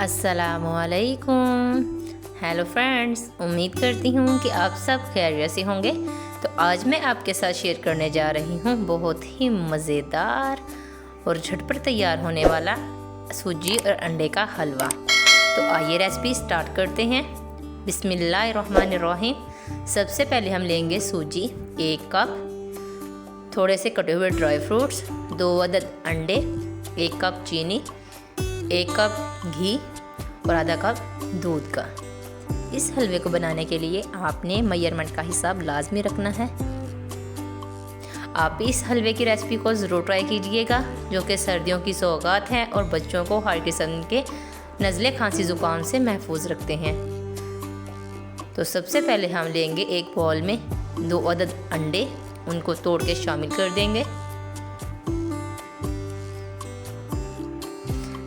अस्सलामुअलैकुम। Hello friends, उम्मीद करती हूँ कि आप सब खैरियत से होंगे। तो आज मैं आपके साथ शेयर करने जा रही हूँ बहुत ही मज़ेदार और झटपट तैयार होने वाला सूजी और अंडे का हलवा। तो आइए रेसिपी स्टार्ट करते हैं। बिस्मिल्लाहिर्रहमानिर्रहीम। सबसे पहले हम लेंगे सूजी 1 कप, थोड़े से कटे हुए ड्राई फ्रूट्स, 2 अदद अंडे, 1 कप चीनी, 1 कप घी और आधा कप दूध का। इस हलवे को बनाने के लिए आपने मेजरमेंट का हिसाब लाजमी रखना है। आप इस हलवे की रेसिपी को ज़रूर ट्राई कीजिएगा, जो कि सर्दियों की सौगात है और बच्चों को हर किस्म के नज़ले खांसी ज़ुकाम से महफूज रखते हैं। तो सबसे पहले हम लेंगे एक बाउल में 2 अदद अंडे, उनको तोड़ के शामिल कर देंगे।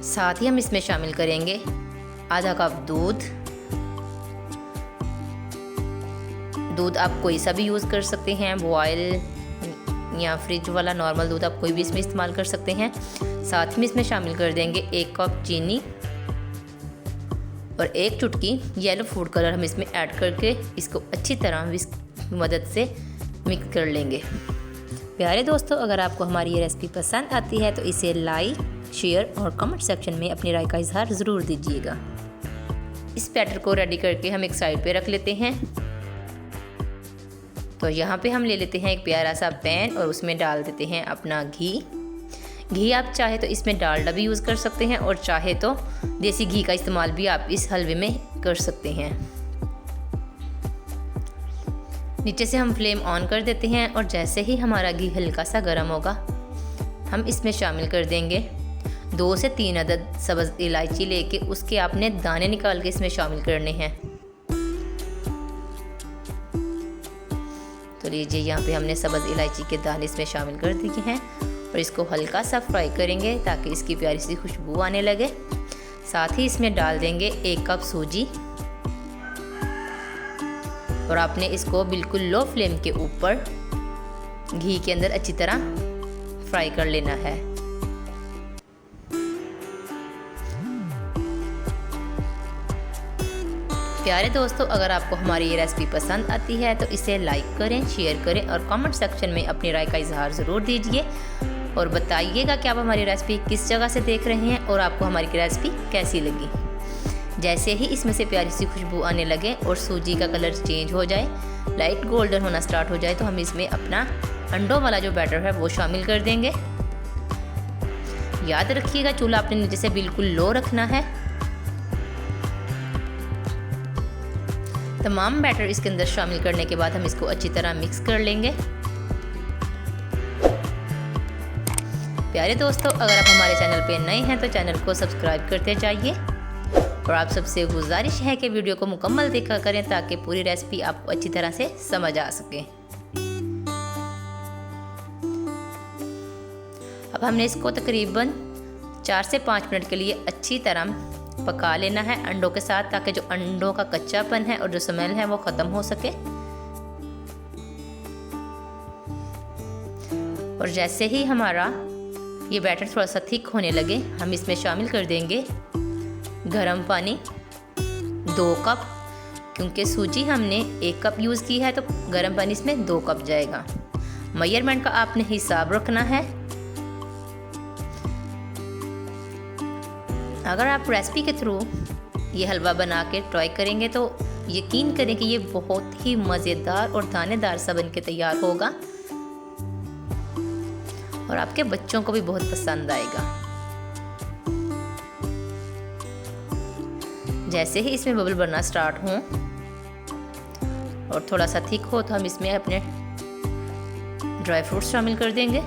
साथ ही हम इसमें शामिल करेंगे आधा कप दूध। दूध आप कोई सा भी यूज़ कर सकते हैं, बॉयल या फ्रिज वाला नॉर्मल दूध आप कोई भी इसमें इस्तेमाल कर सकते हैं। साथ में इसमें शामिल कर देंगे 1 कप चीनी और 1 चुटकी येलो फूड कलर हम इसमें ऐड करके इसको अच्छी तरह विस्क की मदद से मिक्स कर लेंगे। प्यारे दोस्तों, अगर आपको हमारी ये रेसिपी पसंद आती है तो इसे लाइक, शेयर और कमेंट सेक्शन में अपनी राय का इजहार ज़रूर दीजिएगा। इस बैटर को रेडी करके हम एक साइड पे रख लेते हैं। तो यहाँ पे हम ले लेते हैं एक प्यारा सा पैन और उसमें डाल देते हैं अपना घी। आप चाहे तो इसमें डालडा भी यूज़ कर सकते हैं और चाहे तो देसी घी का इस्तेमाल भी आप इस हलवे में कर सकते हैं। नीचे से हम फ्लेम ऑन कर देते हैं और जैसे ही हमारा घी हल्का सा गर्म होगा हम इसमें शामिल कर देंगे 2 से 3 अदद सब्ज़ इलायची लेके उसके आपने दाने निकाल के इसमें शामिल करने हैं। तो लीजिए, यहाँ पे हमने सब्ज़ इलायची के दाने इसमें शामिल कर दिए हैं और इसको हल्का सा फ्राई करेंगे ताकि इसकी प्यारी सी खुशबू आने लगे। साथ ही इसमें डाल देंगे 1 कप सूजी और आपने इसको बिल्कुल लो फ्लेम के ऊपर घी के अंदर अच्छी तरह फ्राई कर लेना है। प्यारे दोस्तों, अगर आपको हमारी ये रेसिपी पसंद आती है तो इसे लाइक करें, शेयर करें और कमेंट सेक्शन में अपनी राय का इजहार ज़रूर दीजिए और बताइएगा कि आप हमारी रेसिपी किस जगह से देख रहे हैं और आपको हमारी रेसिपी कैसी लगी। जैसे ही इसमें से प्यारी सी खुशबू आने लगे और सूजी का कलर चेंज हो जाए, लाइट गोल्डन होना स्टार्ट हो जाए, तो हम इसमें अपना अंडों वाला जो बैटर है वो शामिल कर देंगे। याद रखिएगा, चूल्हा अपने नीचे से बिल्कुल लो रखना है। तमाम बैटर इसके अंदर शामिल करने के बाद हम इसको अच्छी तरह मिक्स कर लेंगे। प्यारे दोस्तों, अगर आप हमारे चैनल पे नए हैं तो चैनल को सब्सक्राइब करते जाइए और आप सबसे गुजारिश है कि वीडियो को मुकम्मल देखा करें ताकि पूरी रेसिपी आपको अच्छी तरह से समझ आ सके। अब हमने इसको तकरीबन 4 से 5 मिनट के लिए अच्छी तरह पका लेना है अंडों के साथ, ताकि जो अंडों का कच्चापन है और जो स्मेल है वो ख़त्म हो सके। और जैसे ही हमारा ये बैटर थोड़ा सा थिक होने लगे हम इसमें शामिल कर देंगे गर्म पानी 2 कप, क्योंकि सूजी हमने 1 कप यूज़ की है तो गर्म पानी इसमें 2 कप जाएगा। मेजरमेंट का आपने हिसाब रखना है। अगर आप रेसिपी के थ्रू ये हलवा बना के ट्राई करेंगे तो यकीन करें कि ये बहुत ही मज़ेदार और दानेदार सा बन के तैयार होगा और आपके बच्चों को भी बहुत पसंद आएगा। जैसे ही इसमें बबल बनना स्टार्ट हो और थोड़ा सा थिक हो तो हम इसमें अपने ड्राई फ्रूट्स शामिल कर देंगे,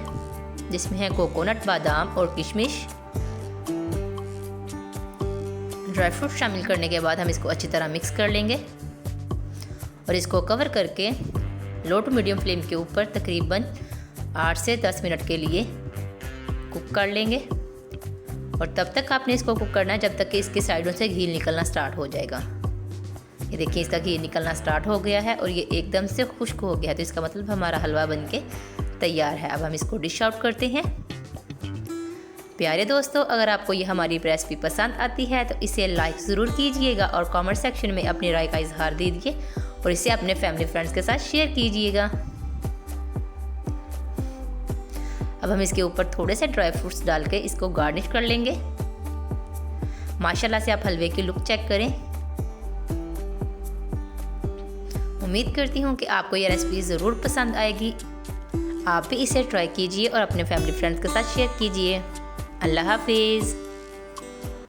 जिसमें है कोकोनट, बादाम और किशमिश। ड्राई फ्रूट शामिल करने के बाद हम इसको अच्छी तरह मिक्स कर लेंगे और इसको कवर करके लो टू मीडियम फ्लेम के ऊपर तकरीबन 8 से 10 मिनट के लिए कुक कर लेंगे। और तब तक आपने इसको कुक करना है जब तक कि इसके साइडों से घी निकलना स्टार्ट हो जाएगा। ये देखिए, इसका घी निकलना स्टार्ट हो गया है और ये एकदम से खुश्क हो गया है, तो इसका मतलब हमारा हलवा बनके तैयार है। अब हम इसको डिश आउट करते हैं। प्यारे दोस्तों, अगर आपको ये हमारी रेसिपी पसंद आती है तो इसे लाइक ज़रूर कीजिएगा और कमेंट सेक्शन में अपनी राय का इजहार दीजिए और इसे अपने फैमिली फ्रेंड्स के साथ शेयर कीजिएगा। अब हम इसके ऊपर थोड़े से ड्राई फ्रूट्स डाल के इसको गार्निश कर लेंगे। माशाल्लाह से आप हलवे की लुक चेक करें। उम्मीद करती हूँ कि आपको यह रेसिपी ज़रूर पसंद आएगी। आप भी इसे ट्राई कीजिए और अपने फैमिली फ्रेंड्स के साथ शेयर कीजिए। अल्लाह हाफिज़।